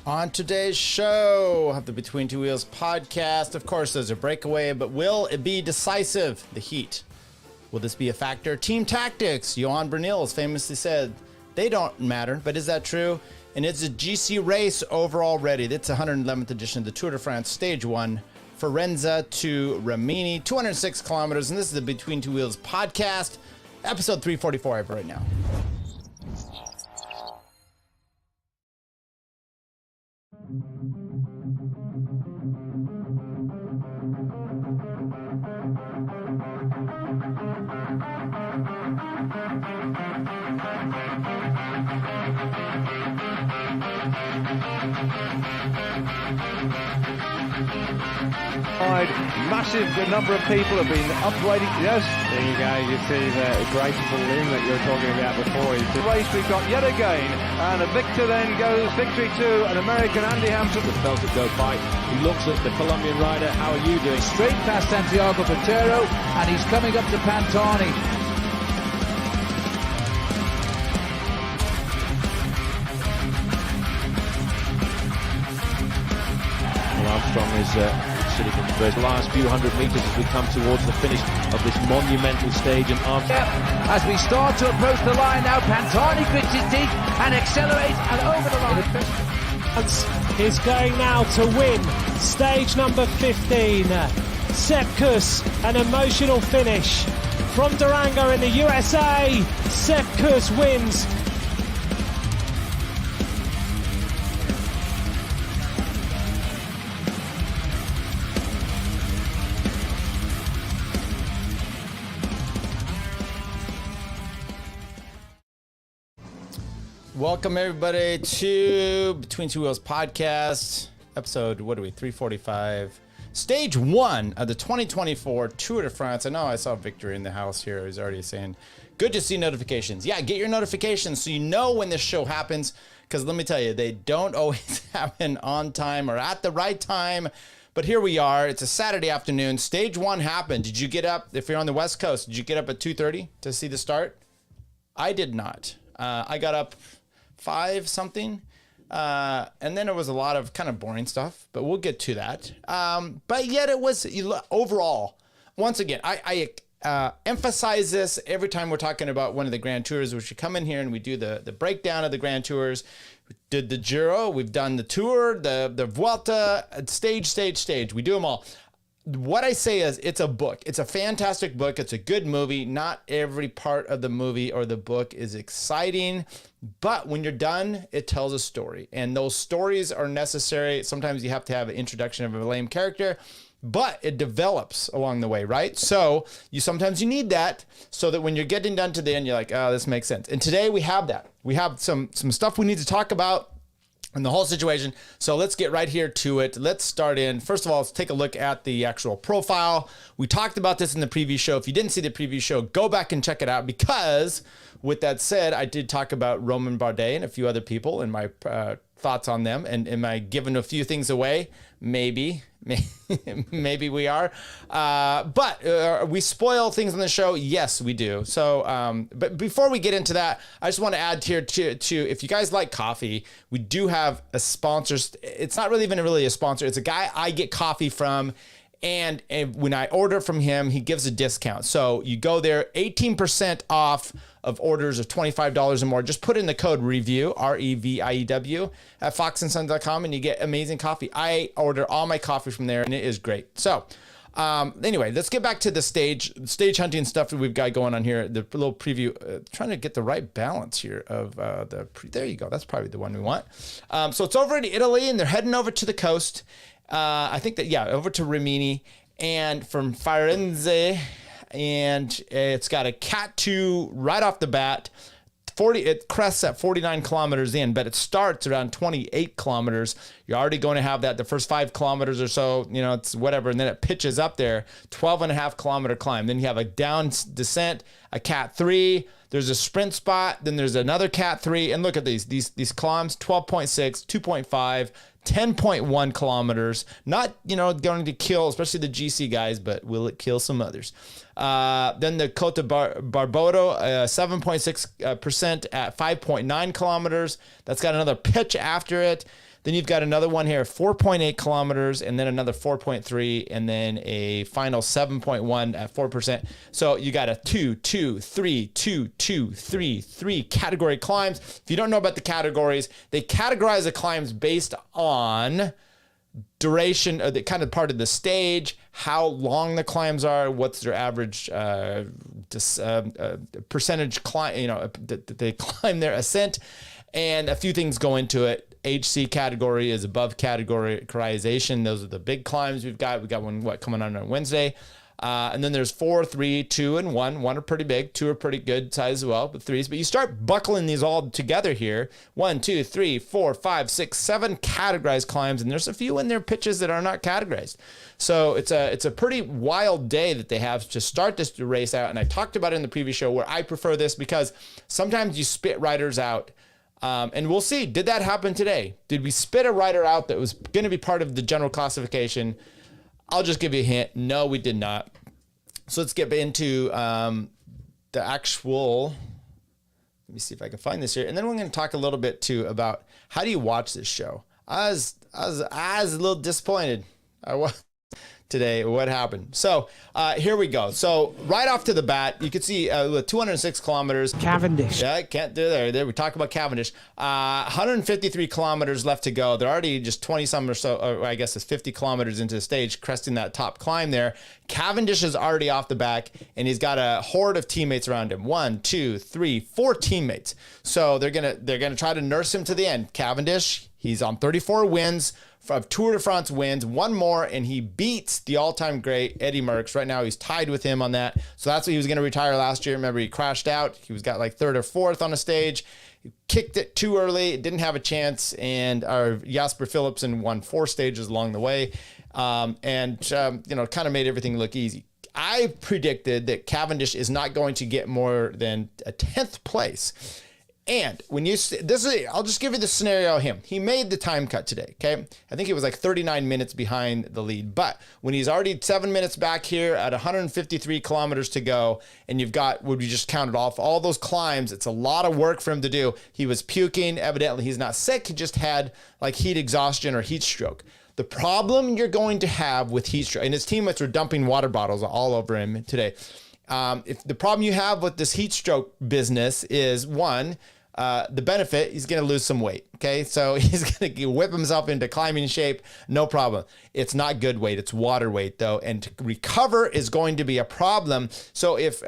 On today's show of the Between Two Wheels podcast, of course, there's a breakaway, but will it be decisive? The heat. Will this be a factor? Team tactics. Johan Bernils famously said, they don't matter, but is that true? And it's a GC race overall ready. That's 111th edition of the Tour de France, Stage 1, Firenze to Rimini, 206 kilometers. And this is the Between Two Wheels podcast, episode 344 right now. Massive number of people have been upgrading. Yes, there you go. You see the great balloon that you were talking about before. The race we've got yet again, and a victor then goes victory to an American, Andy Hampton. The felt it go by. He looks at the Colombian rider. How are you doing? Straight past Santiago Botero, and he's coming up to Pantani. Armstrong is sitting in the last few hundred meters as we come towards the finish of this monumental stage. And Armstrong, as we start to approach the line now, Pantani grits his teeth and accelerates and over the line. Is going now to win stage number 15. Sepp an emotional finish from Durango in the USA. Sepp wins. Welcome everybody to Between Two Wheels podcast, episode, 345, stage 1 of the 2024 Tour de France. I know I saw Victor in the house here. He's already saying, good to see notifications. Yeah, get your notifications so you know when this show happens, because let me tell you, they don't always happen on time or at the right time. But here we are. It's a Saturday afternoon. Stage 1 happened. Did you get up, if you're on the West Coast, did you get up at 2:30 to see the start? I did not. I got up 5 something, and then it was a lot of kind of boring stuff, but we'll get to that. But yet it was overall, once again, I emphasize this every time we're talking about one of the Grand Tours, which we come in here and we do the breakdown of the Grand Tours. We did the Giro, we've done the Tour, the Vuelta, stage. We do them all. What I say is it's a book. It's a fantastic book. It's a good movie. Not every part of the movie or the book is exciting, but when you're done, it tells a story. And those stories are necessary. Sometimes you have to have an introduction of a lame character, but it develops along the way, right? So sometimes you need that so that when you're getting done to the end, you're like, oh, this makes sense. And today we have that. We have some stuff we need to talk about and the whole situation. So let's get right here to it. Let's start in. First of all, let's take a look at the actual profile. We talked about this in the preview show. If you didn't see the preview show, go back and check it out, because with that said, I did talk about Romain Bardet and a few other people and my thoughts on them. And am I giving a few things away? Maybe we are. But we spoil things on the show. Yes, we do. So, but before we get into that, I just want to add here to if you guys like coffee, we do have a sponsor. It's not really even really a sponsor. It's a guy I get coffee from. And when I order from him, he gives a discount. So you go there, 18% off of orders of $25 or more. Just put in the code REVIEW, REVIEW, at foxandson.com, and you get amazing coffee. I order all my coffee from there, and it is great. So anyway, let's get back to the stage hunting stuff that we've got going on here. The little preview, trying to get the right balance here of there you go. That's probably the one we want. So it's over in Italy, and they're heading over to the coast. I think that, yeah, over to Rimini and from Firenze, and it's got a Cat 2 right off the bat. It crests at 49 kilometers in, but it starts around 28 kilometers. You're already going to have that the first 5 kilometers or so, it's whatever, and then it pitches up there, 12.5 kilometer climb. Then you have a down descent, a Cat 3. There's a sprint spot. Then there's another Cat 3. And look at these climbs, 12.6, 2.5, 10.1 kilometers. Not, going to kill, especially the GC guys, but will it kill some others? Then the Cota Barboto, 7.6% at 5.9 kilometers. That's got another pitch after it. Then you've got another one here, 4.8 kilometers, and then another 4.3, and then a final 7.1 at 4%. So you got a 2, 2, 3, 2, 2, 3, 3 category climbs. If you don't know about the categories, they categorize the climbs based on duration, or the kind of part of the stage, how long the climbs are, what's their average percentage climb, they climb their ascent, and a few things go into it. HC category is above categorization. Those are the big climbs we've got. We got one coming on Wednesday. And then there's 4, 3, 2, and 1. 1 are pretty big. 2 are pretty good size as well, but 3s. But you start buckling these all together here. 1, 2, 3, 4, 5, 6, 7 categorized climbs, and there's a few in their pitches that are not categorized. So it's a pretty wild day that they have to start this race out. And I talked about it in the previous show where I prefer this because sometimes you spit riders out. And we'll see. Did that happen today? Did we spit a rider out that was going to be part of the general classification? I'll just give you a hint. No, we did not. So let's get into the actual, let me see if I can find this here. And then we're going to talk a little bit too about how do you watch this show. I was a little disappointed. I was today. What happened? So here we go. So right off to the bat, you can see 206 kilometers. Cavendish. Yeah, can't do there. We talk about Cavendish. 153 kilometers left to go. They're already just 20 some or so, or I guess it's 50 kilometers into the stage, cresting that top climb there. Cavendish is already off the back, and he's got a horde of teammates around him. 1, 2, 3, 4 teammates. So they're gonna try to nurse him to the end. Cavendish, he's on 34 wins. Of Tour de France wins, one more, and he beats the all-time great Eddie Merckx. Right now, he's tied with him on that. So that's what he was going to retire last year. Remember, he crashed out. He was got like 3rd or 4th on a stage. He kicked it too early, didn't have a chance, and our Jasper Philipsen won 4 stages along the way, kind of made everything look easy. I predicted that Cavendish is not going to get more than a 10th place. And when I'll just give you the scenario of him. He made the time cut today, okay? I think he was like 39 minutes behind the lead. But when he's already 7 minutes back here at 153 kilometers to go, and you've got, would we just counted off all those climbs, it's a lot of work for him to do. He was puking. Evidently, he's not sick. He just had like heat exhaustion or heat stroke. The problem you're going to have with heat stroke, and his teammates were dumping water bottles all over him today. If the problem you have with this heat stroke business is, one, the benefit, he's going to lose some weight. Okay. So he's going to whip himself into climbing shape. No problem. It's not good weight. It's water weight though. And to recover is going to be a problem. So if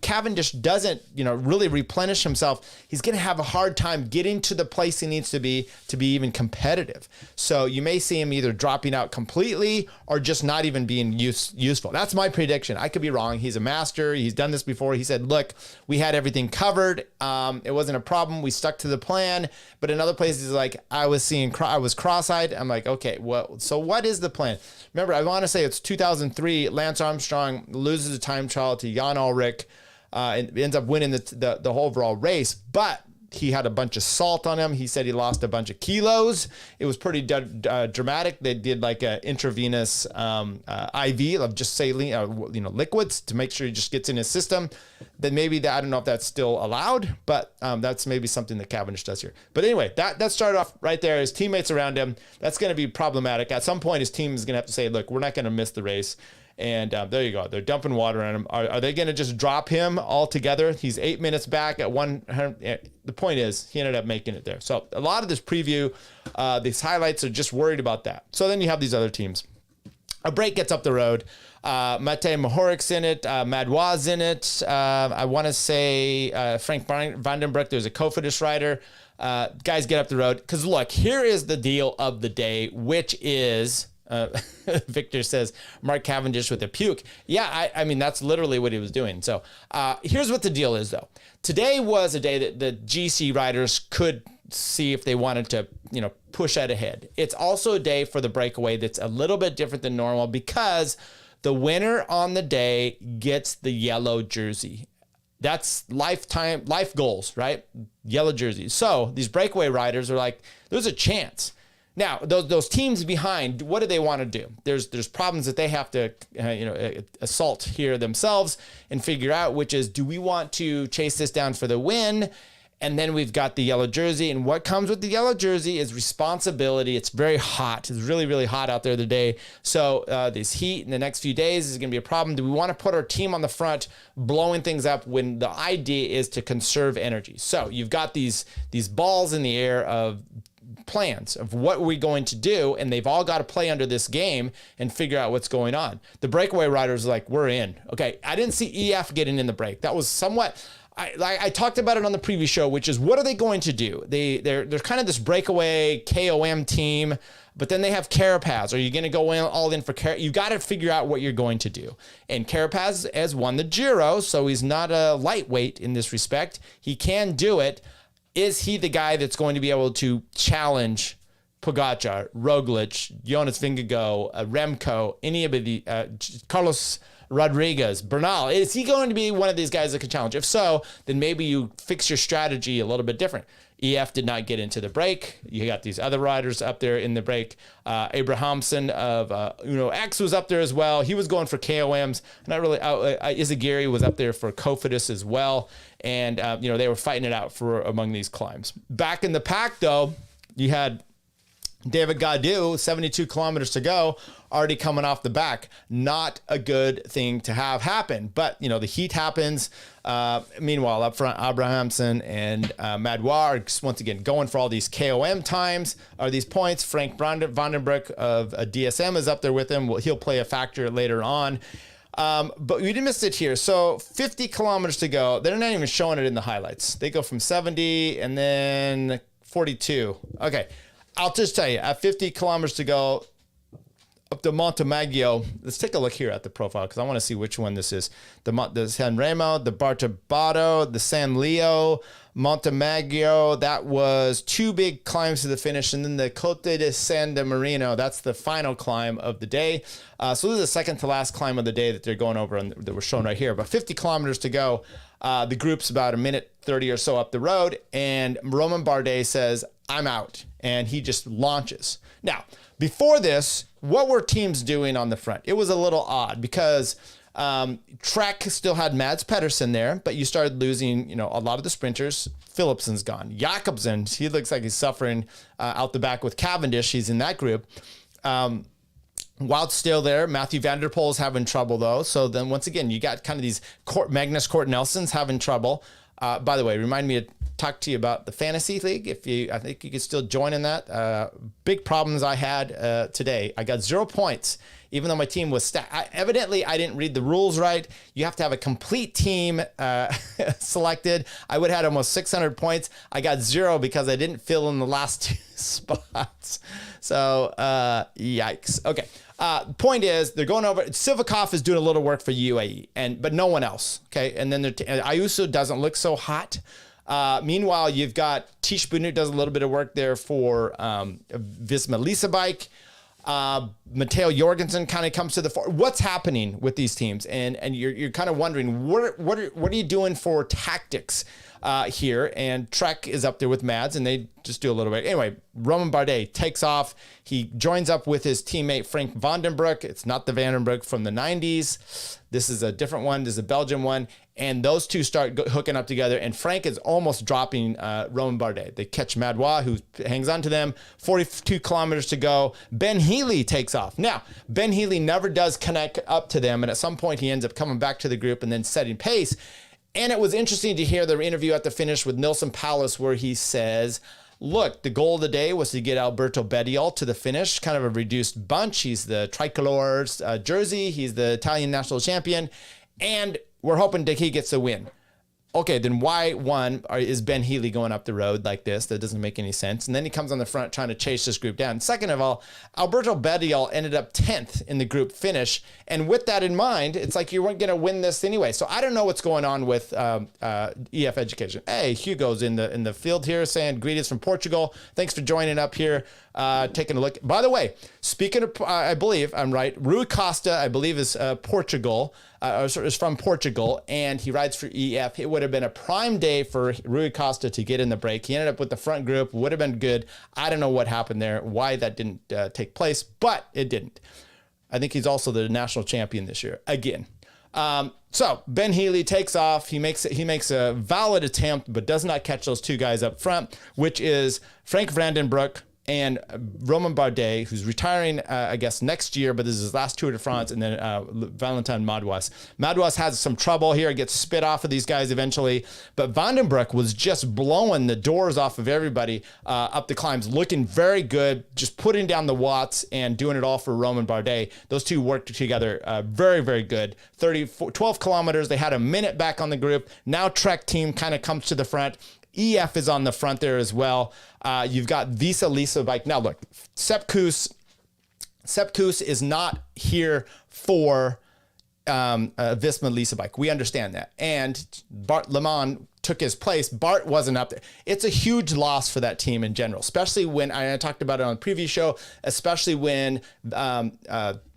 Cavendish doesn't, really replenish himself, he's going to have a hard time getting to the place he needs to be even competitive. So you may see him either dropping out completely or just not even being useful. That's my prediction. I could be wrong. He's a master. He's done this before. He said, look, we had everything covered. It wasn't a problem. We stuck to the plan. But in other places, like I was cross-eyed. I'm like, okay, well, so what is the plan? Remember, I want to say it's 2003. Lance Armstrong loses a time trial to Jan Ullrich, and ends up winning the whole overall race. But he had a bunch of salt on him. He said he lost a bunch of kilos. It was pretty dramatic. They did like an intravenous IV of just saline, liquids to make sure he just gets in his system. Then maybe I don't know if that's still allowed, but that's maybe something that Cavendish does here. But anyway, that started off right there. His teammates around him, that's going to be problematic. At some point, his team is going to have to say, look, we're not going to miss the race. And there you go. They're dumping water on him. Are they going to just drop him altogether? He's 8 minutes back at 100. The point is, he ended up making it there. So a lot of this preview, these highlights are just worried about that. So then you have these other teams. A break gets up the road. Matej Mohoric's in it. Madouas in it. I want to say Frank Vandenbroek. There's a Cofidis rider. Guys get up the road. Because look, here is the deal of the day, which is... Victor says Mark Cavendish with a puke. Yeah, I mean, that's literally what he was doing. So here's what the deal is, though. Today was a day that the GC riders could see if they wanted to, push that ahead. It's also a day for the breakaway that's a little bit different than normal because the winner on the day gets the yellow jersey. That's life goals, right? Yellow jersey. So these breakaway riders are like, there's a chance. Now, those teams behind, what do they want to do? There's problems that they have to, assault here themselves and figure out, which is, do we want to chase this down for the win And then we've got the yellow jersey. And what comes with the yellow jersey is responsibility. It's very hot. It's really, really hot out there today. So this heat in the next few days is going to be a problem. Do we want to put our team on the front blowing things up when the idea is to conserve energy? So you've got these balls in the air of plans of what we're going to do, and they've all got to play under this game and figure out what's going on. The breakaway riders are like, we're in. Okay, I didn't see EF getting in the break. That was somewhat... I talked about it on the previous show, which is what are they going to do? They're kind of this breakaway KOM team, but then they have Carapaz. Are you going to go all in for Carapaz? You got to figure out what you're going to do. And Carapaz has won the Giro, so he's not a lightweight in this respect. He can do it. Is he the guy that's going to be able to challenge Pogacar, Roglic, Jonas Vingegaard, Remco, any of the Carlos Rodriguez, Bernal? Is he going to be one of these guys that can challenge? If so, then maybe you fix your strategy a little bit different. EF did not get into the break. You got these other riders up there in the break. Abrahamson of Uno X was up there as well. He was going for KOMs. Not really. Izagiri was up there for Cofidis as well. And, they were fighting it out for among these climbs. Back in the pack, though, you had David Gaudu, 72 kilometers to go, already coming off the back. Not a good thing to have happen. But, the heat happens. Meanwhile, up front, Abrahamson and Madouar are once again going for all these KOM times, or these points. Frank Vandenbroek of DSM is up there with him. He'll play a factor later on. But we didn't miss it here. So 50 kilometers to go. They're not even showing it in the highlights. They go from 70 and then 42. Okay. I'll just tell you, at 50 kilometers to go up to Montemaggio, let's take a look here at the profile because I want to see which one this is. The San Remo, the Bartabato, the San Leo, Montemaggio. That was two big climbs to the finish. And then the Cote de San de Marino, that's the final climb of the day. So this is the second to last climb of the day that they're going over and that we're shown right here. But 50 kilometers to go. The group's about a minute 30 or so up the road. And Romain Bardet says, I'm out. And he just launches. Now, before this, what were teams doing on the front? It was a little odd because Trek still had Mads Pedersen there, but you started losing, a lot of the sprinters. Philipsen's gone. Jakobsen, he looks like he's suffering out the back with Cavendish. He's in that group. Wout's still there. Matthew Van Der Poel's having trouble, though. So then once again, you got kind of these Magnus Cort Nelson's having trouble. By the way, remind me to talk to you about the fantasy league. I think you could still join in that. Big problems I had today. I got 0 points, even though my team was stacked. Evidently, I didn't read the rules right. You have to have a complete team selected. I would have had almost 600 points. I got 0 because I didn't fill in the last 2 spots. So, yikes. Okay. Point is, they're going over. Sivakov is doing a little work for UAE, but no one else. Okay, and then Ayuso doesn't look so hot. Meanwhile, you've got Tish Bunut does a little bit of work there for Visma Lisa Bike. Matteo Jorgensen kind of comes to the fore. What's happening with these teams? And you're kind of wondering what are you doing for tactics here? And Trek is up there with Mads, and they just do a little bit. Anyway, Romain Bardet takes off. He joins up with his teammate Frank Vandenbroek. It's not the Vandenbroek from the 90s. This is a different one. This is a Belgian one. And those two start hooking up together, and Frank is almost dropping Romain Bardet. They catch Madouar, who hangs on to them. 42 kilometers to go. Ben Healy takes off. Now, Ben Healy never does connect up to them, and at some point he ends up coming back to the group and then setting pace. And it was interesting to hear the interview at the finish with Nilson Powless where he says, look, the goal of the day was to get Alberto Bettiol to the finish, kind of a reduced bunch. He's the tricolor's jersey. He's the Italian national champion. And we're hoping that he gets a win. Okay, then why, is Ben Healy going up the road like this? That doesn't make any sense. And then he comes on the front trying to chase this group down. Second of all, Alberto Bettiol ended up 10th in the group finish. And with that in mind, it's like you weren't going to win this anyway. So I don't know what's going on with EF Education. Hey, Hugo's in the field here saying greetings from Portugal. Thanks for joining up here, taking a look. By the way, speaking of, I believe I'm right, Rui Costa, I believe is Portugal. Is from Portugal, and he rides for EF. It would have been a prime day for Rui Costa to get in the break. He ended up with the front group, would have been good. I don't know what happened there, why that didn't take place, but it didn't. I think he's also the national champion this year, again. So Ben Healy takes off. He makes a valid attempt, but does not catch those two guys up front, which is Frank Vandenbroek and Romain Bardet, who's retiring, I guess, next year, but this is his last Tour de France, and then Valentin Madouas. Madouas has some trouble here, gets spit off of these guys eventually, but Vandenbroek was just blowing the doors off of everybody up the climbs, looking very good, just putting down the watts and doing it all for Romain Bardet. Those two worked together very, very good. 12 kilometers, they had a minute back on the group. Now Trek team kind of comes to the front. EF is on the front there as well. You've got Visa Lisa Bike. Now look, Sepp Kuss is not here for Visma Lisa Bike. We understand that. And Bart Le Mans took his place. Bart wasn't up there. It's a huge loss for that team in general, especially when, I talked about it on the previous show, especially when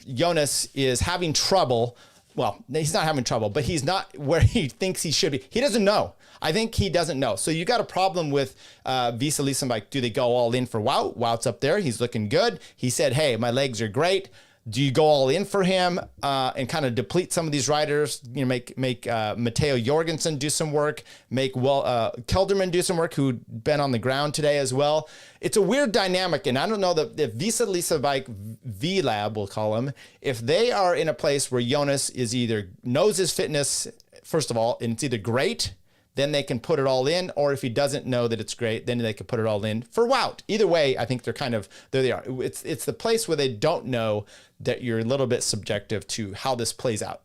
Jonas is having trouble. Well, he's not having trouble, but he's not where he thinks he should be. He doesn't know. I think he doesn't know. So you got a problem with Visa Leasenbike. Do they go all in for Wout? Wout's up there. He's looking good. He said, hey, my legs are great. Do you go all in for him and kind of deplete some of these riders? You know, make Matteo Jorgensen do some work, make Kelderman do some work, who'd been on the ground today as well. It's a weird dynamic, and I don't know that if Visa Leasenbike V-Lab, we'll call him, if they are in a place where Jonas is either knows his fitness, first of all, and it's either great, then they can put it all in, or if he doesn't know that it's great, then they can put it all in for Wout. Either way, I think they're kind of, there they are. It's the place where they don't know that you're a little bit subjective to how this plays out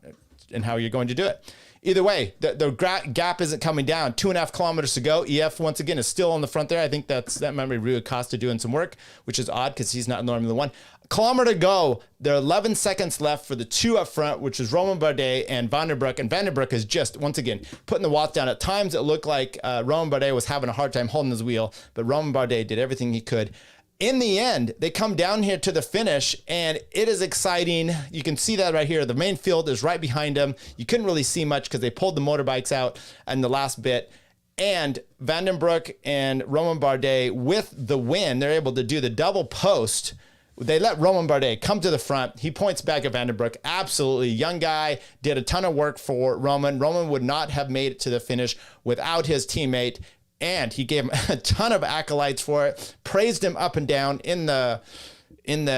and how you're going to do it. Either way, the gap isn't coming down. 2.5 kilometers to go. EF, once again, is still on the front there. I think that might be Rui Costa doing some work, which is odd because he's not normally the one. Kilometer to go. There are 11 seconds left for the two up front, which is Romain Bardet and Vandenbroek. And Vandenbroek is just, once again, putting the watts down. At times, it looked like Romain Bardet was having a hard time holding his wheel, but Romain Bardet did everything he could. In the end, they come down here to the finish, and it is exciting. You can see that right here. The main field is right behind them. You couldn't really see much because they pulled the motorbikes out in the last bit. And Vandenbroek and Romain Bardet, with the win, they're able to do the double post. They let Romain Bardet come to the front. He points back at Vandenbroek. Absolutely. Young guy, did a ton of work for Romain. Romain would not have made it to the finish without his teammate. And he gave him a ton of accolades for it, praised him up and down in the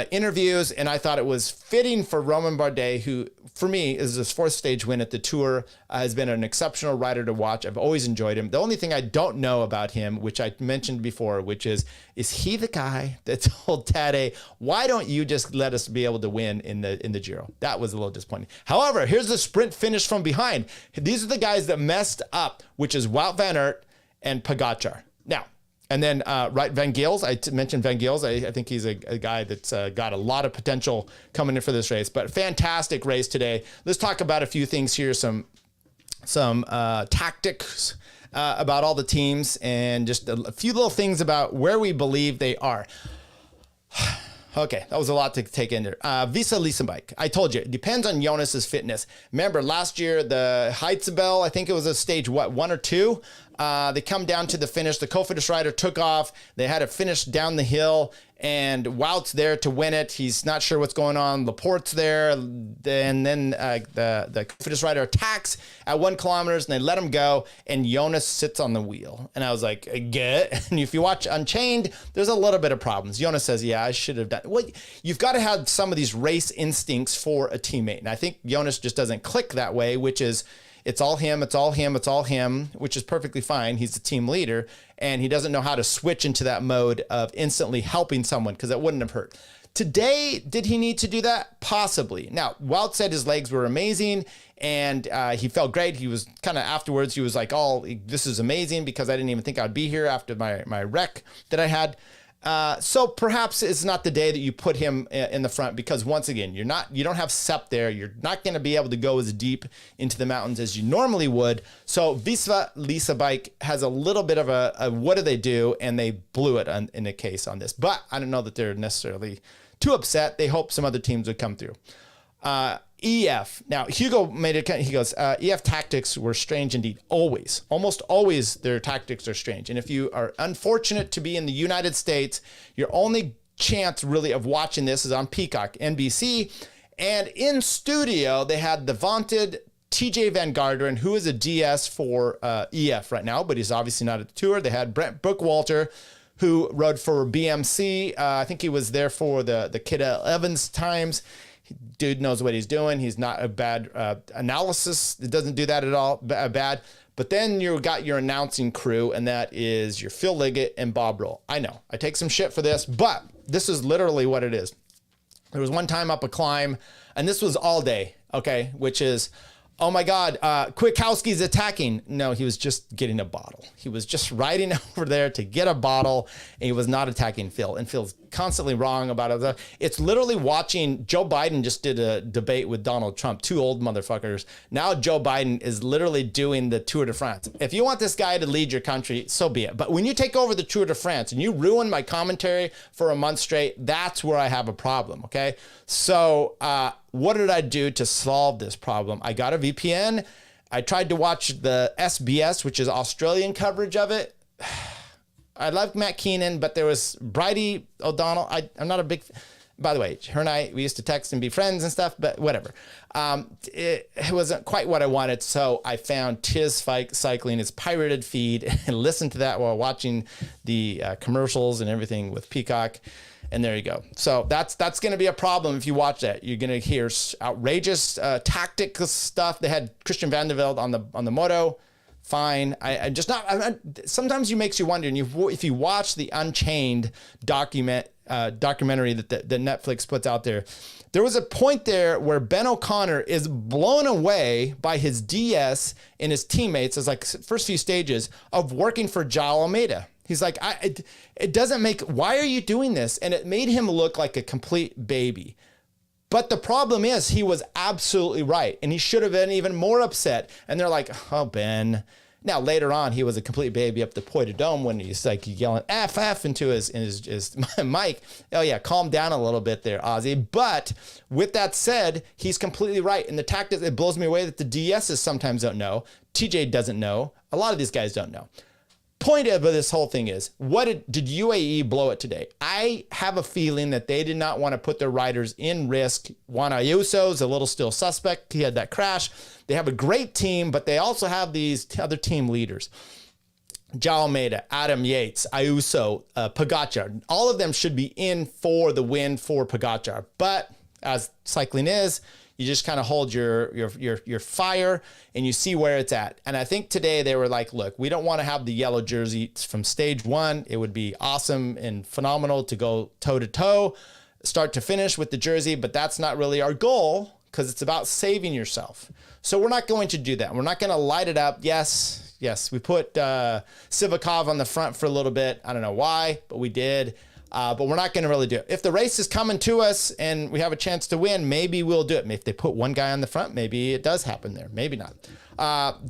interviews, and I thought it was fitting for Romain Bardet, who, for me, is his fourth stage win at the Tour, has been an exceptional rider to watch. I've always enjoyed him. The only thing I don't know about him, which I mentioned before, which is he the guy that told Tadej, why don't you just let us be able to win in the Giro? That was a little disappointing. However, here's the sprint finish from behind. These are the guys that messed up, which is Wout van Aert and Pogacar. Now, and then Van Gils, I mentioned Van Gils. I think he's a guy that's got a lot of potential coming in for this race. But fantastic race today. Let's talk about a few things here, some tactics about all the teams, and just a few little things about where we believe they are. Okay, that was a lot to take in there. Visa Leasenbike. I told you, it depends on Jonas's fitness. Remember, last year, the Heitzebel, I think it was a stage, 1 or 2? They come down to the finish. The Cofidis rider took off. They had to finish down the hill, and Wout's there to win it. He's not sure what's going on. Laporte's there. And then the Cofidis rider attacks at 1 kilometer, and they let him go, and Jonas sits on the wheel. And I was like, get. And if you watch Unchained, there's a little bit of problems. Jonas says, yeah, I should have done. Well, you've got to have some of these race instincts for a teammate. And I think Jonas just doesn't click that way, which is, it's all him, it's all him, it's all him, which is perfectly fine. He's the team leader, and he doesn't know how to switch into that mode of instantly helping someone, because that wouldn't have hurt. Today, did he need to do that? Possibly. Now, Wout said his legs were amazing, and he felt great. He was kind of afterwards, he was like, oh, this is amazing, because I didn't even think I'd be here after my wreck that I had. So perhaps it's not the day that you put him in the front, because once again, you don't have Sepp there. You're not going to be able to go as deep into the mountains as you normally would. So Visa Leasenbike has a little bit of a what do they do? And they blew it in a case on this, but I don't know that they're necessarily too upset. They hope some other teams would come through. EF. Now, Hugo made it, he goes, EF tactics were strange indeed. Always. Almost always their tactics are strange. And if you are unfortunate to be in the United States, your only chance really of watching this is on Peacock, NBC. And in studio, they had the vaunted TJ Van Garderen, who is a DS for EF right now, but he's obviously not at the tour. They had Brent Bookwalter, who rode for BMC. I think he was there for the Kid Evans times. Dude knows what he's doing. He's not a bad analysis. It doesn't do that at all bad. But then you got your announcing crew, and that is your Phil Liggett and Bob Roll. I know, I take some shit for this, but this is literally what it is. There was one time up a climb, and this was all day, okay, which is, oh my God, Kwiatkowski's attacking. No, he was just getting a bottle. He was just riding over there to get a bottle, and he was not attacking Phil. And Phil's constantly wrong about it. It's literally watching. Joe Biden just did a debate with Donald Trump, two old motherfuckers. Now Joe Biden is literally doing the Tour de France. If you want this guy to lead your country, so be it. But when you take over the Tour de France and you ruin my commentary for a month straight, that's where I have a problem, okay? So what did I do to solve this problem? I got a VPN. I tried to watch the SBS, which is Australian coverage of it. I loved Matt Keenan, but there was Bridie O'Donnell. I'm not a big, by the way, her and I, we used to text and be friends and stuff, but whatever. It wasn't quite what I wanted. So I found Tiz Cycling, its pirated feed, and listened to that while watching the commercials and everything with Peacock. And there you go. So that's going to be a problem if you watch that. You're going to hear outrageous tactical stuff. They had Christian Van der Velde on the moto. Fine. I just not. Sometimes it makes you wonder. And if you watch the Unchained documentary that Netflix puts out there, there was a point there where Ben O'Connor is blown away by his DS and his teammates as like first few stages of working for Joao Almeida. He's like, it doesn't make, why are you doing this? And it made him look like a complete baby. But the problem is he was absolutely right. And he should have been even more upset. And they're like, oh, Ben. Now, later on, he was a complete baby up the Puy de Dome when he's like yelling FF into his mic. Oh, yeah, calm down a little bit there, Ozzy. But with that said, he's completely right. And the tactics, it blows me away that the DSs sometimes don't know. TJ doesn't know. A lot of these guys don't know. Point of this whole thing is, did UAE blow it today? I have a feeling that they did not want to put their riders in risk. Juan Ayuso's a little still suspect. He had that crash. They have a great team, but they also have these other team leaders. Joao Almeida, Adam Yates, Ayuso, Pogacar. All of them should be in for the win for Pogacar. But as cycling is, you just kind of hold your fire and you see where it's at. And I think today they were like, look, we don't want to have the yellow jersey from stage one. It would be awesome and phenomenal to go toe to toe, start to finish with the jersey, but that's not really our goal because it's about saving yourself. So we're not going to do that. We're not going to light it up. Yes, we put Sivakov on the front for a little bit. I don't know why, but we did. But we're not going to really do it. If the race is coming to us and we have a chance to win, maybe we'll do it. If they put one guy on the front, maybe it does happen there. Maybe not.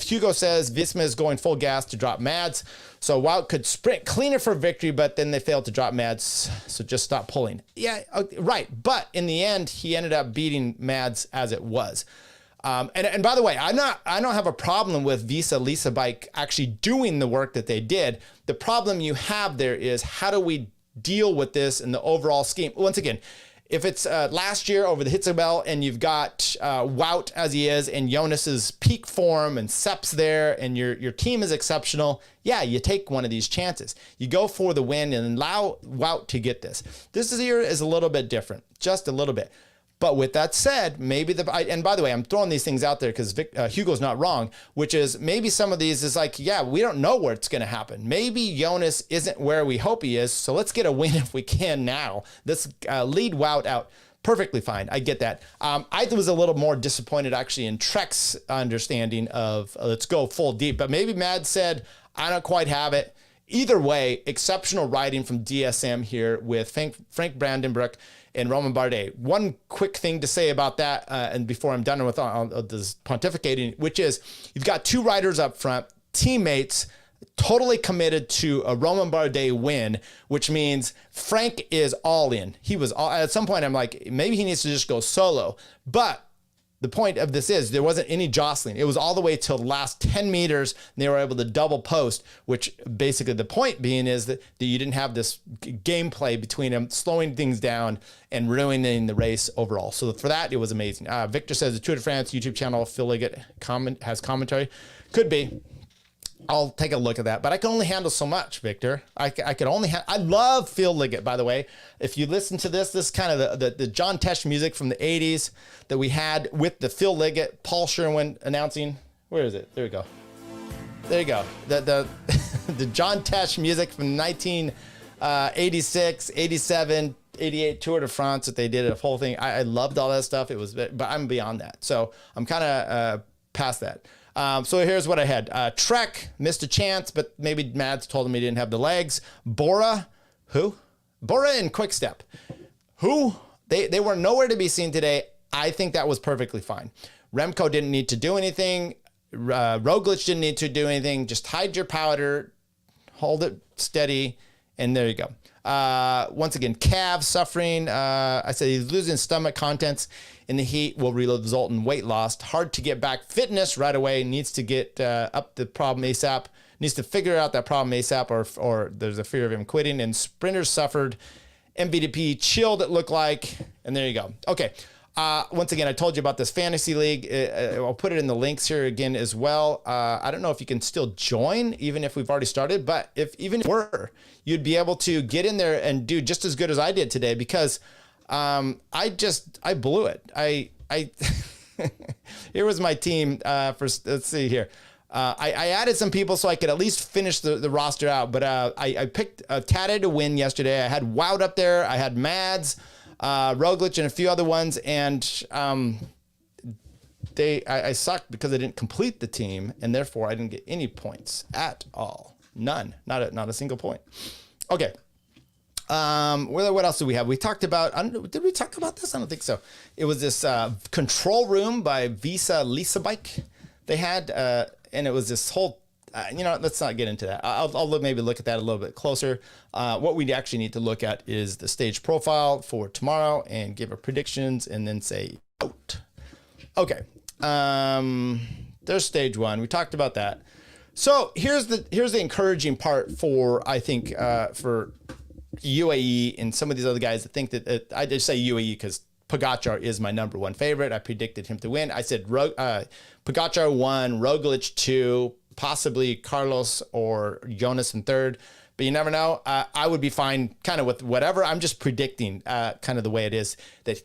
Hugo says Visma is going full gas to drop Mads. So Wout could sprint cleaner for victory, but then they failed to drop Mads. So just stop pulling. Yeah, right. But in the end, he ended up beating Mads as it was. And by the way, I don't have a problem with Visa Lisa Bike actually doing the work that they did. The problem you have there is how do we deal with this in the overall scheme? Once again, if it's last year over the Hitzebel and you've got Wout as he is and Jonas's peak form and Sepp's there and your team is exceptional, yeah, you take one of these chances. You go for the win and allow Wout to get this. This year is a little bit different, just a little bit. But with that said, maybe and by the way, I'm throwing these things out there because Hugo's not wrong, which is maybe some of these is like, yeah, we don't know where it's going to happen. Maybe Jonas isn't where we hope he is. So let's get a win if we can now. Let's lead Wout out. Perfectly fine. I get that. I was a little more disappointed actually in Trek's understanding of let's go full deep. But maybe Mad said, I don't quite have it. Either way, exceptional riding from DSM here with Frank Brandenburg and Roman Bardet. One quick thing to say about that, and before I'm done with this pontificating, which is you've got two riders up front, teammates, totally committed to a Roman Bardet win, which means Frank is all in. He was all, at some point I'm like, maybe he needs to just go solo. But the point of this is there wasn't any jostling. It was all the way till the last 10 meters, and they were able to double post, which basically the point being is that you didn't have this gameplay between them, slowing things down and ruining the race overall. So for that, it was amazing. Victor says the Tour de France YouTube channel, Phil Liggett has commentary. Could be. I'll take a look at that, but I can only handle so much, Victor. I could only I love Phil Liggett, by the way. If you listen to this is kind of the John Tesh music from the 80s that we had with the Phil Liggett, Paul Sherwin announcing. Where is it? There we go. There you go. The the John Tesh music from 1986, 87, 88 Tour de France that they did a whole thing. I loved all that stuff. It was, but I'm beyond that. So I'm kind of past that. So here's what I had. Trek, missed a chance, but maybe Mads told him he didn't have the legs. Bora, who? Bora and Quickstep. Who? They were nowhere to be seen today. I think that was perfectly fine. Remco didn't need to do anything. Roglic didn't need to do anything. Just hide your powder, hold it steady, and there you go. Once again, calves suffering. I said he's losing stomach contents in the heat will result in weight loss. Hard to get back. Fitness right away. Needs to get up the problem ASAP. Needs to figure out that problem ASAP, or there's a fear of him quitting. And sprinters suffered. MVDP chilled, it looked like. And there you go. Okay. Once again, I told you about this fantasy league. I'll put it in the links here again as well. I don't know if you can still join, even if we've already started, but even if you were, you'd be able to get in there and do just as good as I did today, because I blew it. Here was my team let's see here. I added some people so I could at least finish the roster out, but I picked Tadej to win yesterday. I had Wout up there. I had Mads, Roglic, and a few other ones, and I sucked because I didn't complete the team, and therefore I didn't get any points at all. None. Not a single point. Okay. What else do we have? We talked about, did we talk about this? I don't think so. It was this control room by Visa Lisa Bike they had, and it was this whole, let's not get into that. I'll maybe look at that a little bit closer. What we actually need to look at is the stage profile for tomorrow and give our predictions and then say out. Okay. There's stage one. We talked about that. So here's the encouraging part for, I think, for UAE and some of these other guys that think that I just say UAE because Pogacar is my number one favorite. I predicted him to win. I said Pogacar 1, Roglic 2, possibly Carlos or Jonas in 3rd, but you never know. I would be fine kind of with whatever. I'm just predicting kind of the way it is that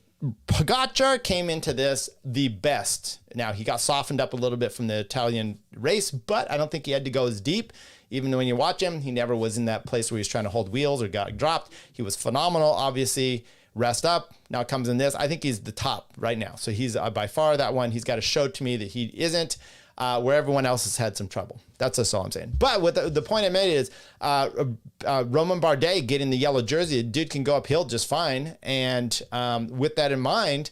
Pogacar came into this the best. Now, he got softened up a little bit from the Italian race, but I don't think he had to go as deep. Even when you watch him, he never was in that place where he was trying to hold wheels or got dropped. He was phenomenal, obviously. Rest up. Now comes in this. I think he's the top right now. So he's by far that one. He's got to show to me that he isn't where everyone else has had some trouble. That's all I'm saying. But with the point I made is Romain Bardet getting the yellow jersey. The dude can go uphill just fine. And with that in mind,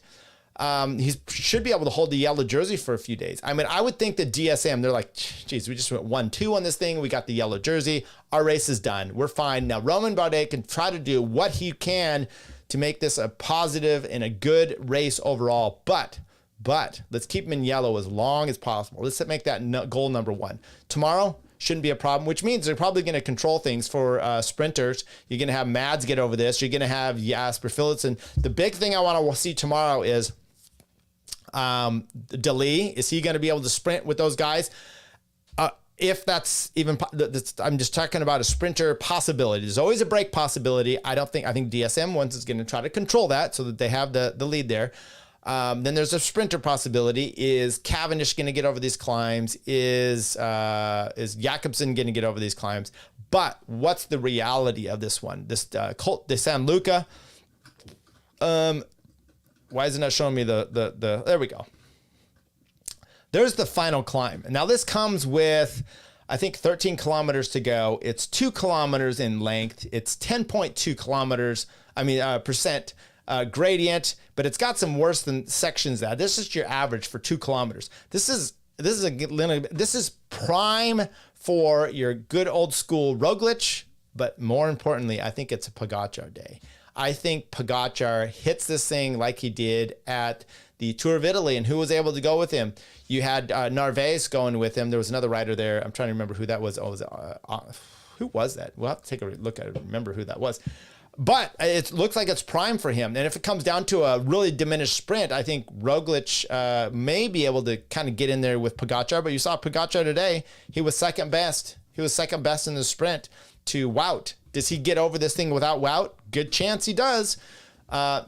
he should be able to hold the yellow jersey for a few days. I mean, I would think that DSM, they're like, geez, we just went 1-2 on this thing. We got the yellow jersey. Our race is done. We're fine. Now, Romain Bardet can try to do what he can to make this a positive and a good race overall. But let's keep him in yellow as long as possible. Let's make that goal number one. Tomorrow shouldn't be a problem, which means they're probably going to control things for sprinters. You're going to have Mads get over this. You're going to have Jasper Philipsen. The big thing I want to see tomorrow is Dali. Is he going to be able to sprint with those guys? If that's even, I'm just talking about a sprinter possibility. There's always a break possibility. I think DSM once is going to try to control that so that they have the lead there. Then there's a sprinter possibility. Is Cavendish going to get over these climbs? Is Jakobsen going to get over these climbs? But what's the reality of this one? This Col de San Luca. Why is it not showing me the there we go. There's the final climb. Now this comes with, I think, 13 kilometers to go. It's 2 kilometers in length. It's 10.2 kilometers. Percent gradient, but it's got some worse than sections. This is your average for 2 kilometers. This is prime for your good old school Roglic, but more importantly, I think it's a Pogacar day. I think Pogacar hits this thing like he did at the Tour of Italy and who was able to go with him. You had Narvaez going with him. There was another rider there. I'm trying to remember who that was. Oh, who was that? We'll have to take a look at it, remember who that was. But it looks like it's prime for him. And if it comes down to a really diminished sprint, I think Roglic may be able to kind of get in there with Pogacar. But you saw Pogacar today. He was second best. He was second best in the sprint to Wout. Does he get over this thing without Wout? Good chance he does.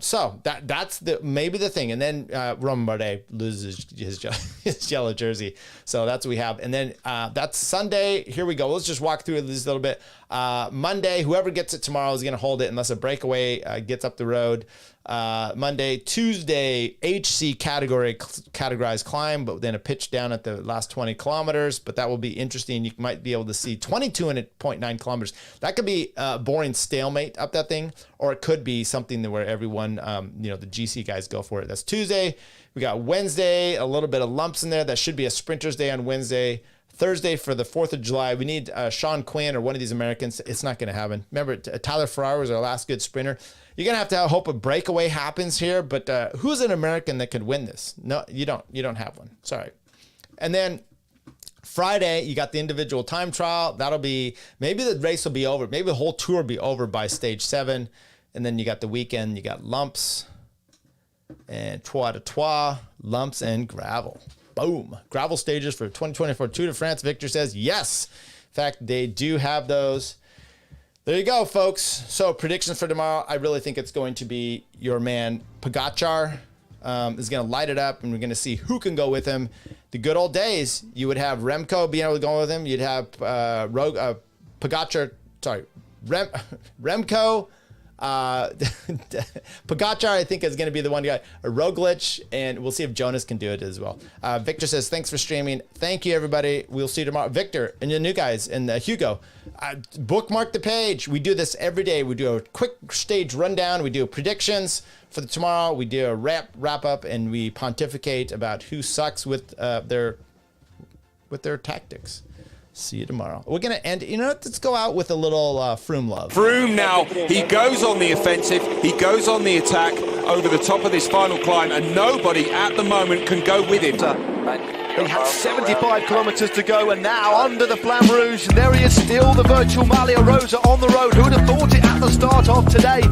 So that's maybe the thing. And then Romain Bardet loses his yellow jersey. So that's what we have. And then that's Sunday. Here we go. Let's just walk through this a little bit. Monday, whoever gets it tomorrow is going to hold it unless a breakaway gets up the road. Monday, Tuesday, HC categorized climb, but then a pitch down at the last 20 kilometers. But that will be interesting. You might be able to see 22.9 kilometers. That could be a boring stalemate up that thing, or it could be something where everyone, the GC guys go for it. That's Tuesday. We got Wednesday, a little bit of lumps in there. That should be a sprinter's day on Wednesday. Thursday for the 4th of July, we need Sean Quinn or one of these Americans. It's not going to happen. Remember, Tyler Farrar was our last good sprinter. You're going to have hope a breakaway happens here, but who's an American that could win this? No, you don't. You don't have one. Sorry. And then Friday, you got the individual time trial. That'll be, maybe the race will be over. Maybe the whole tour will be over by stage 7. And then you got the weekend. You got lumps and trois de trois, lumps and gravel. Boom. Gravel stages for 2024 Tour de France. Victor says yes. In fact, they do have those. There you go, folks. So predictions for tomorrow. I really think it's going to be your man Pogacar is going to light it up, and we're going to see who can go with him. The good old days, you would have Remco being able to go with him. You'd have Pogacar, Remco, Pogacar, I think, is going to be the one guy. Roglic, and we'll see if Jonas can do it as well. Victor says, thanks for streaming. Thank you, everybody. We'll see you tomorrow. Victor and the new guys and Hugo, bookmark the page. We do this every day. We do a quick stage rundown. We do predictions for tomorrow. We do a wrap up, and we pontificate about who sucks with their tactics. See you tomorrow. We're going to end, let's go out with a little Froome love. Froome now, he goes on the offensive, he goes on the attack over the top of this final climb, and nobody at the moment can go with him. He had 75 kilometres to go, and now under the Flamme Rouge, and there he is still, the virtual Maglia Rosa on the road. Who would have thought it at the start of today?